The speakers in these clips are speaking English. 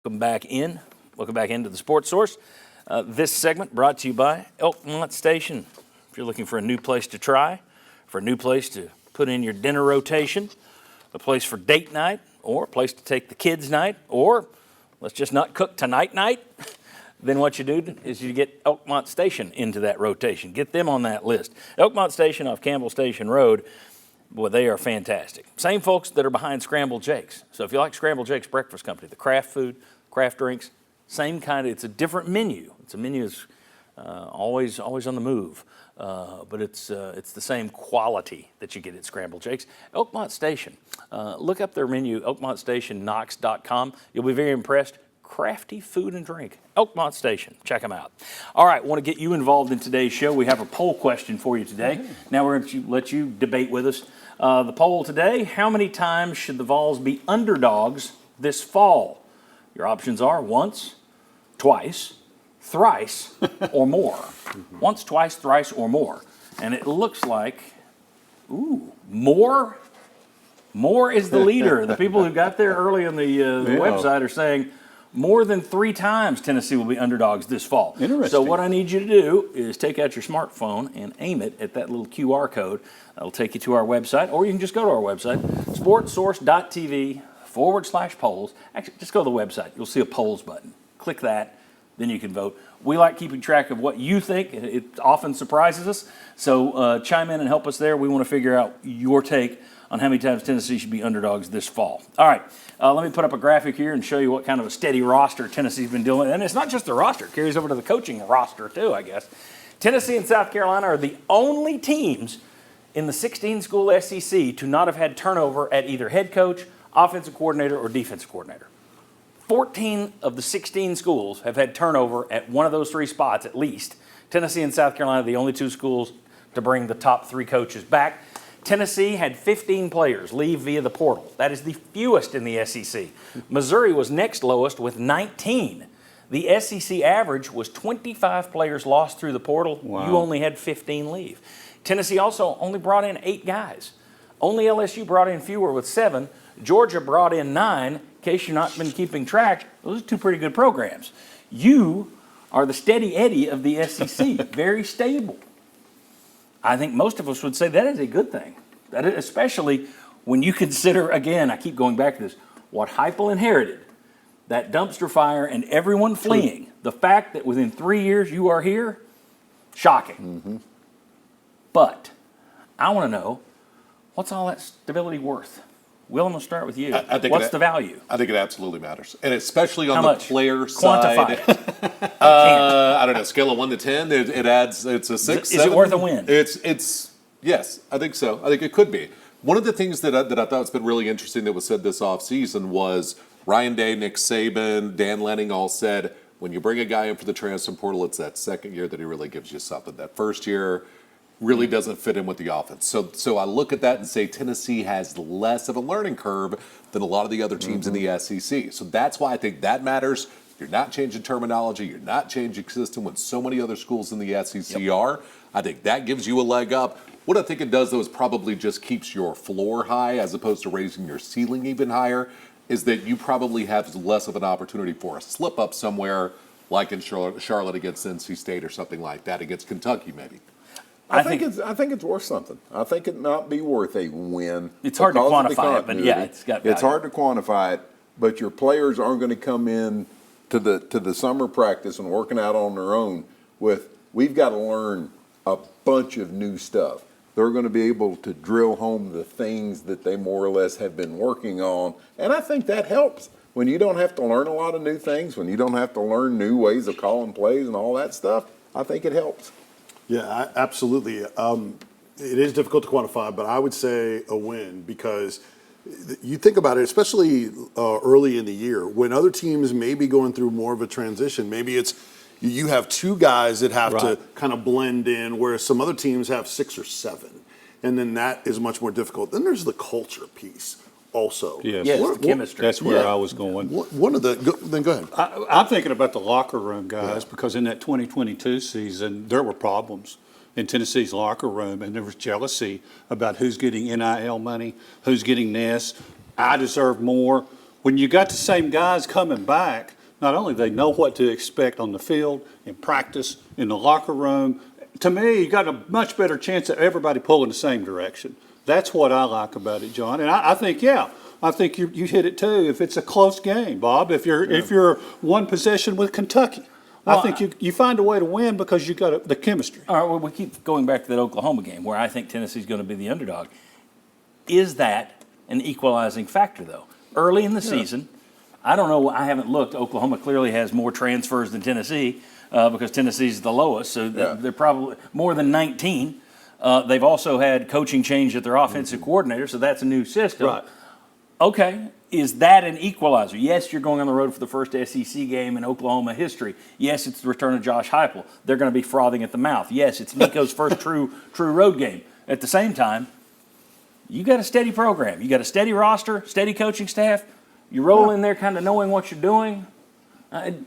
Welcome back in. Welcome back into the Sports Source. This segment brought to you by Elkmont Station. If you're looking for a new place to try, for a new place to put in your dinner rotation, a place for date night, or a place to take the kids' night, or let's just not cook tonight, then what you do is you get Elkmont Station into that rotation. Get them on that list. Elkmont Station off Campbell Station Road. Boy, they are fantastic. Same folks that are behind Scrambled Jakes. So if you like Scrambled Jakes Breakfast Company, the craft food, craft drinks, same kind of, it's a different menu. It's a menu that's always on the move, but it's the same quality that you get at Scrambled Jakes. Elkmont Station, look up their menu, elkmontstationknox.com. You'll be very impressed. Crafty food and drink. Elkmont Station. Check them out. All right, want to get you involved in today's show. We have a poll question for you today. Now we're going to let you debate with us. The poll today, how many times should the Vols be underdogs this fall? Your options are once, twice, thrice, or more. Once, twice, thrice, or more. And it looks like, more. More is the leader. The people who got there early on the website are saying more than 3 times Tennessee will be underdogs this fall. Interesting. So what I need you to do is take out your smartphone and aim it at that little QR code. That'll take you to our website, or you can just go to our website, sportsource.tv/polls. Actually, just go to the website. You'll see a polls button. Click that, then you can vote. We like keeping track of what you think. It often surprises us. So chime in and help us there. We want to figure out your take on how many times Tennessee should be underdogs this fall. All right, let me put up a graphic here and show you what kind of a steady roster Tennessee's been dealing with. And it's not just the roster. It carries over to the coaching roster, too, I guess. Tennessee and South Carolina are the only teams in the 16-school SEC to not have had turnover at either head coach, offensive coordinator, or defensive coordinator. 14 of the 16 schools have had turnover at one of those 3 spots at least. Tennessee and South Carolina are the only 2 schools to bring the top 3 coaches back. Tennessee had 15 players leave via the portal. That is the fewest in the SEC. Missouri was next lowest with 19. The SEC average was 25 players lost through the portal. Wow. You only had 15 leave. Tennessee also only brought in 8 guys. Only LSU brought in fewer with 7. Georgia brought in 9. In case you've not been keeping track, those are 2 pretty good programs. You are the steady Eddie of the SEC, very stable. I think most of us would say that is a good thing. That is, especially when you consider, again, I keep going back to this, what Heupel inherited, that dumpster fire and everyone fleeing. The fact that within 3 years you are here, shocking. Mm-hmm. But I want to know, what's all that stability worth? Will, I'm going to start with you. What's the value? I think it absolutely matters, and especially on How the much? player Quantify side. I don't know, scale of 1 to 10. It adds. It's a 6. Is it worth a win? It's yes, I think so. I think it could be. One of the things that I thought has been really interesting that was said this offseason was Ryan Day, Nick Saban, Dan Lanning all said when you bring a guy in for the transfer portal, it's that second year that he really gives you something. That first year really doesn't fit in with the offense. So I look at that and say Tennessee has less of a learning curve than a lot of the other teams in the SEC. So that's why I think that matters. You're not changing terminology. You're not changing system when so many other schools in the SEC are. I think that gives you a leg up. What I think it does, though, is probably just keeps your floor high as opposed to raising your ceiling even higher, is that you probably have less of an opportunity for a slip-up somewhere, like in Charlotte against NC State or something like that, against Kentucky maybe. I think it's worth something. I think it might be worth a win. It's hard to quantify it, but yeah, it's got value. It's hard to quantify it, but your players aren't going to come in to the summer practice and working out on their own with, we've got to learn a bunch of new stuff. They're going to be able to drill home the things that they more or less have been working on, and I think that helps. When you don't have to learn a lot of new things, when you don't have to learn new ways of calling plays and all that stuff, I think it helps. Yeah, absolutely. It is difficult to quantify, but I would say a win because you think about it, especially early in the year, when other teams may be going through more of a transition. Maybe it's you have 2 guys that have to kind of blend in, whereas some other teams have 6 or 7. And then that is much more difficult. Then there's the culture piece also. Yes, the chemistry. That's where I was going. One of the then go ahead. I'm thinking about the locker room guys because in that 2022 season there were problems in Tennessee's locker room, and there was jealousy about who's getting NIL money, who's getting this. I deserve more. when you got the same guys coming back, not only they know what to expect on the field, in practice, in the locker room, to me, you got a much better chance of everybody pulling the same direction. That's what I like about it, John. And I think, I think you hit it too. If it's a close game, Bob, if you're one possession with Kentucky, I think you find a way to win because you got the chemistry. All right, well, we keep going back to that Oklahoma game where I think Tennessee's going to be the underdog. Is that an equalizing factor, though? Early in the season, I don't know. I haven't looked. Oklahoma clearly has more transfers than Tennessee because Tennessee's the lowest, so they're probably more than 19. They've also had coaching change at their offensive coordinator, so that's a new system. Right. Okay, is that an equalizer? Yes, you're going on the road for the first SEC game in Oklahoma history. Yes, it's the return of Josh Heupel. They're going to be frothing at the mouth. Yes, it's Nico's first true road game. At the same time, you got a steady program. You got a steady roster, steady coaching staff. You roll in there kind of knowing what you're doing.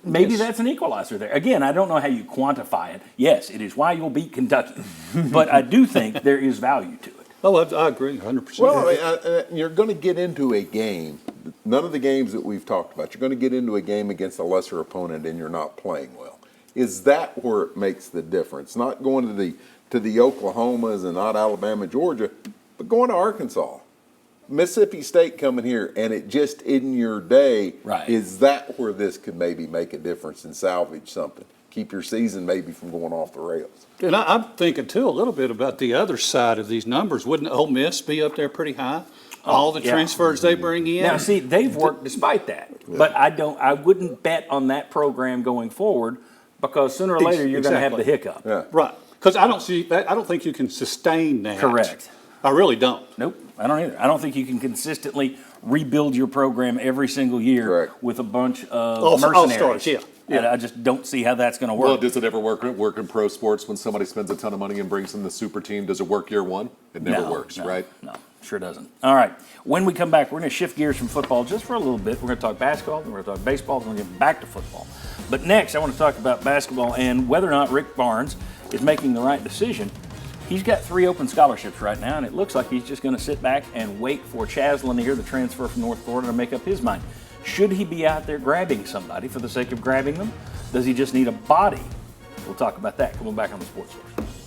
Maybe that's an equalizer there. Again, I don't know how you quantify it. Yes, it is why you'll beat Kentucky. But I do think there is value to it. Oh, I agree 100%. Well, I mean, you're going to get into a game. None of the games that we've talked about, you're going to get into a game against a lesser opponent and you're not playing well. Is that where it makes the difference? Not going to the Oklahomas and not Alabama, Georgia, but going to Arkansas. Mississippi State coming here and it just in your day. Right. Is that where this could maybe make a difference and salvage something? Keep your season maybe from going off the rails. And I'm thinking, too, a little bit about the other side of these numbers. Wouldn't Ole Miss be up there pretty high? All the transfers they bring in? Now, see, they've worked despite that. But I wouldn't bet on that program going forward because sooner or later you're going to have the hiccup. Yeah. Right. Because I don't think you can sustain that. Correct. I really don't. Nope, I don't either. I don't think you can consistently rebuild your program every single year Correct. with a bunch of mercenaries. All-stars, yeah. And I just don't see how that's going to work. Well, does it ever work in pro sports when somebody spends a ton of money and brings in the super team? Does it work year one? It never works, right? No, sure doesn't. All right, when we come back, we're going to shift gears from football just for a little bit. We're going to talk basketball, then we're going to talk baseball, then we're going to get back to football. But next, I want to talk about basketball and whether or not Rick Barnes is making the right decision. He's got 3 open scholarships right now, and it looks like he's just going to sit back and wait for Chaz Lanier, the transfer from North Florida, to make up his mind. Should he be out there grabbing somebody for the sake of grabbing them? Does he just need a body? We'll talk about that coming back on the Sports Source.